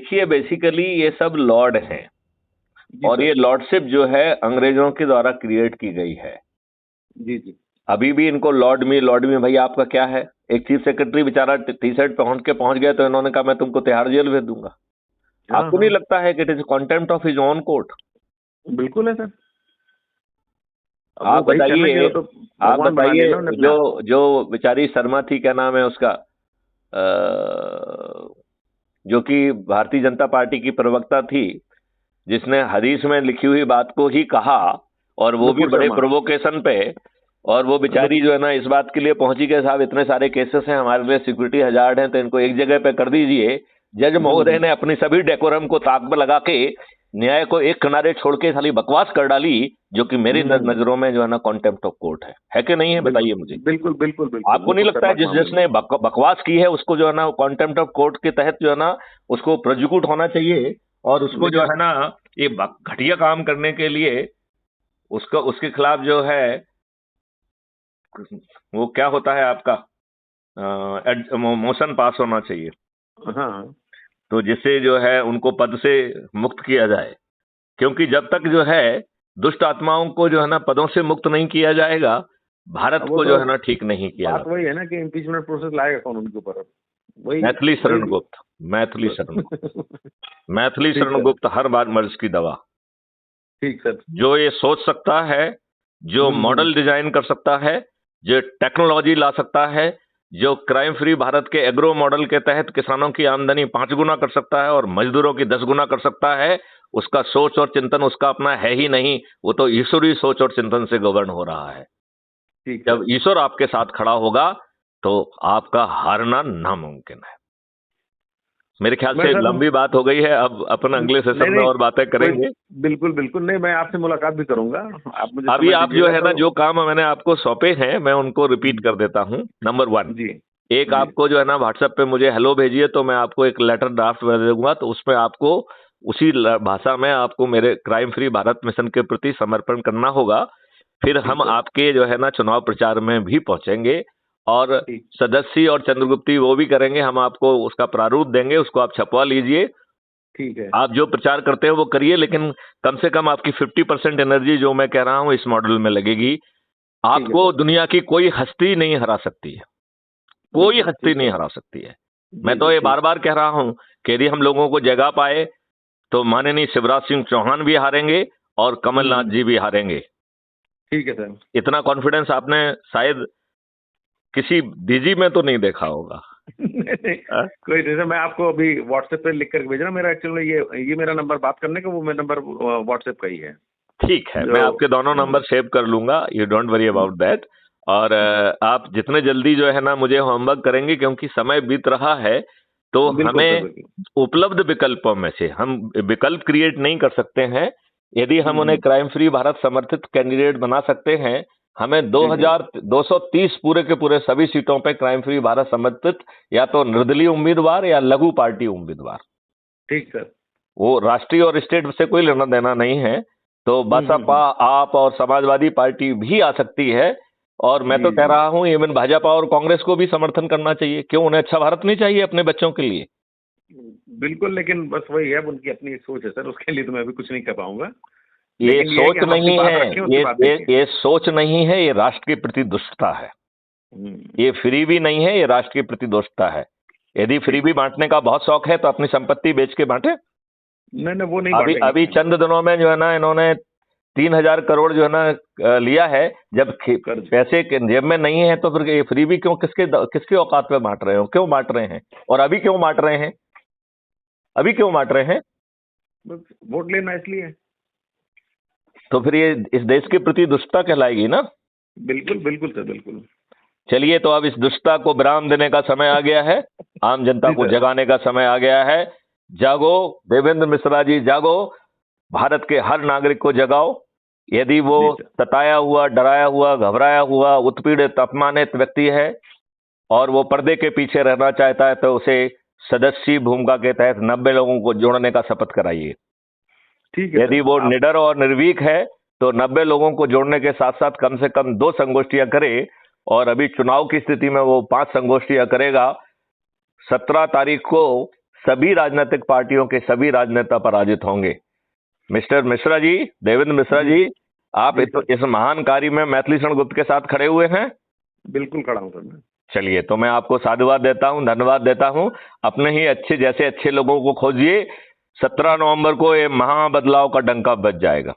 देखिए बेसिकली ये सब लॉर्ड हैं जी और सर। ये लॉर्डशिप जो है अंग्रेजों के द्वारा क्रिएट की गई है। जी जी। अभी भी इनको लॉर्ड में भाई आपका क्या है? एक चीफ सेक्रेटरी बेचारा टी शर्ट पहुंच गया तो इन्होंने कहा मैं तुमको तिहाड़ जेल भेज दूंगा। हाँ आपको नहीं हाँ, लगता है कि it is contempt of his own court? बिल्कुल है सर। अब वो आप भाई करना बताइए, चाहिए, वो तो भगवान बना लिया ना उन्होंने जो अपने आप को। जो बेचारी शर्मा थी, क्या नाम है उसका, जो कि भारतीय जनता पार्टी की प्रवक्ता थी, जिसने हदीस में लिखी हुई बात को ही कहा, और वो भी नुपुर बड़े शर्मा। प्रोवोकेशन पे। और वो बेचारी नुप- जो है ना इस बात के लिए पहुंची कि साहब इतने सारे केसेस हैं, हमारे लिए सिक्योरिटी हजार्ड हैं, तो इनको एक जगह पे कर दीजिए। जज महोदय ने अपनी सभी डेकोरम को ताक पर लगा के न्याय को एक किनारे छोड़ के खाली बकवास कर डाली, जो कि मेरी नजरों में जो है ना कॉन्टेम्प्ट ऑफ कोर्ट है कि नहीं है? बिल्कुल बताइए मुझे। बिल्कुल बिल्कुल बिल्कुल, आपको नहीं नुपुर लगता है शर्मा के जिस मामले में। जिसने बकवास की है उसको जो है ना कॉन्टेम्प्ट ऑफ कोर्ट के तहत जो है ना उसको प्रोजिक्यूट होना चाहिए, और उसको जो लेकिन है ना ये घटिया काम करने के लिए उसका उसके खिलाफ जो है वो क्या होता है आपका मोशन पास होना चाहिए, हाँ, तो जिससे जो है उनको पद से मुक्त किया जाए। क्योंकि जब तक जो है दुष्ट आत्माओं को जो है ना पदों से मुक्त नहीं किया जाएगा, भारत अब वो को तो जो है ना ठीक नहीं किया जा बात वही सकता। है ना कि इम्पीचमेंट प्रोसेस लाएगा कौन उनके ऊपर अब। वही मैथिली वही शरण गुप्त, मैथिली शरण गुप्त, बस। मैथिली ठीक शरण सर। गुप्त हर बार मर्ज की दवा। ठीक सर। जो ये सोच सकता है, जो हम्म। मॉडल डिजाइन कर सकता है, जो टेक्नोलॉजी ला सकता है, जो क्राइम फ्री भारत के एग्रो मॉडल के तहत किसानों की आमदनी 5 गुना कर सकता है और मजदूरों की 10 गुना कर सकता है, उसका सोच और चिंतन उसका अपना है ही नहीं। वो तो ईश्वरीय सोच और चिंतन से गवर्न हो रहा है। ठीक जब सर। ईश्वर आपके साथ खड़ा होगा तो आपका हारना नामुमकिन है। मेरे ख्याल मैं से सर लंबी बात हो गई है, अब अपन अगले नहीं सेशन में नहीं, और बातें कोई, करेंगे। बिल्कुल बिल्कुल नहीं, मैं आपसे मुलाकात भी करूंगा। आप मुझे अभी समय आप जो दीजिएगा है ना तो। जो काम मैंने आपको सौंपे हैं मैं उनको रिपीट कर देता हूं। नंबर 1, जी एक जी। आपको जो है ना व्हाट्सएप पे मुझे हेलो भेजिए, तो मैं आपको एक लेटर ड्राफ्ट भेज दूंगा, तो उसमें आपको उसी भाषा में आपको मेरे क्राइम फ्री भारत मिशन के प्रति समर्पण करना होगा। फिर ठीक हम सर। आपके जो है ना चुनाव प्रचार में भी पहुंचेंगे, और ठीक। सदस्य और चंद्रगुप्ती वो भी करेंगे। हम आपको उसका प्रारूप देंगे, उसको आप छपवा लीजिए। ठीक है। आप जो प्रचार करते हैं वो करिए, लेकिन कम से कम आपकी 50% एनर्जी जो मैं कह रहा हूं इस मॉडल में लगेगी। ठीक है आपको सर। दुनिया की कोई हस्ती नहीं हरा सकती है, कोई बिल्कुल हस्ती ठीक नहीं सर। हरा सकती है। मैं जी तो जी ये बार ठीक। बार कह रहा हूं कि यदि हम लोगों को जगह पाए तो माननीय शिवराज सिंह चौहान भी हारेंगे और कमलनाथ हम्म। जी भी हारेंगे। ठीक है सर। इतना कॉन्फिडेंस आपने शायद किसी डीजी में तो नहीं देखा होगा। नहीं नहीं, हाँ? कोई नहीं सर, मैं आपको अभी व्हाट्सएप पे लिख कर भेजना। मेरा एक्चुअली ये मेरा नंबर बात करने का, वो मेरा नंबर व्हाट्सएप का ही है ठीक है, मैं जो। आपके दोनों नंबर सेव कर लूंगा, you don't worry about that. और आप जितने जल्दी जो है ना मुझे होमवर्क करेंगे, क्योंकि समय बीत रहा है, तो बिल्कुल सर हमें बिल्कुल। उपलब्ध विकल्पों में से हम विकल्प क्रिएट नहीं कर सकते हैं। यदि हम उन्हें हम्म। क्राइम फ्री भारत समर्थित कैंडिडेट बना सकते हैं, हमें जी जी। 2230 पूरे के पूरे सभी सीटों पे क्राइम फ्री भारत समर्थित या तो निर्दलीय उम्मीदवार या लघु पार्टी उम्मीदवार, ठीक सर। वो राष्ट्रीय और स्टेट से कोई लेना देना नहीं है, तो बसपा, हम्म। आप और समाजवादी पार्टी भी आ सकती है। और मैं तो जी कह जी। रहा हूं इवन भाजपा और कांग्रेस को भी समर्थन करना चाहिए। क्यों, उन्हें अच्छा भारत नहीं चाहिए अपने बच्चों के लिए? बिल्कुल, लेकिन बस वही है, अब उनकी अपनी एक सोच है सर, उसके लिए तो मैं भी कुछ नहीं कर पाऊंगा। ये लेकिन ये है कि सोच हम अपनी नहीं बात है, रखें, उसके बाद ये देखें। ये सोच नहीं है, ये राष्ट्र के प्रति दुष्टता है। हम्म। ये फ्री भी नहीं है, ये राष्ट्र के प्रति दुष्टता है। यदि फ्री ठीक भी है। बांटने का बहुत शौक है तो अपनी संपत्ति बेच के बांटे। नहीं नहीं, वो नहीं अभी बांटेंगे अभी सर। चंद दिनों में जो है ना इन्होंने 3000 करोड़ जो है ना लिया है। जब कर्ज। पैसे जेब में नहीं है तो फिर ये फ्री भी क्यों, किसके किसके औकात में बांट रहे हो, क्यों बांट रहे हैं? और अभी क्यों बांट रहे हैं? अभी क्यों बांट रहे हैं? बस वोट लेना इसलिए। तो फिर ये इस देश के प्रति दुष्टता कहलाएगी ना। बिल्कुल बिल्कुल सर बिल्कुल। चलिए, तो अब इस दुष्टता को विराम देने का समय आ गया है, आम जनता जी को सर। जगाने का समय आ गया है। जागो देवेंद्र मिश्रा जी, जागो, भारत के हर नागरिक को जगाओ। यदि वो जी सर। सताया हुआ, डराया हुआ, घबराया हुआ, उत्पीड़ित, अपमानित व्यक्ति है और वो पर्दे के पीछे रहना चाहता है, तो उसे सदस्य भूमिका के तहत 90 लोगों को जोड़ने का शपथ कराइए। ठीक है यदि सर। वो आप। निडर और निर्भीक है तो 90 लोगों को जोड़ने के साथ साथ कम से कम 2 संगोष्ठियां करे, और अभी चुनाव की स्थिति में वो 5 संगोष्ठियां करेगा। 17 तारीख को सभी राजनीतिक पार्टियों के सभी राजनेता पराजित होंगे। मिस्टर मिश्रा जी, देवेंद्र मिश्रा जी, आप इस महान कार्य में मैथिली शरण गुप्त के साथ खड़े हुए हैं। बिल्कुल खड़ा हूँ सर मैं। चलिए, तो मैं आपको साधुवाद देता हूं, धन्यवाद देता हूं। अपने ही अच्छे लोगों को खोजिए। 17 नवंबर को ये महाबदलाव का डंका बज जाएगा।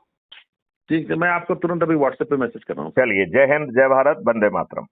ठीक है, मैं आपको तुरंत अभी व्हाट्सएप पे मैसेज कर रहा हूँ। चलिए, जय हिंद, जय भारत, वंदे मातरम।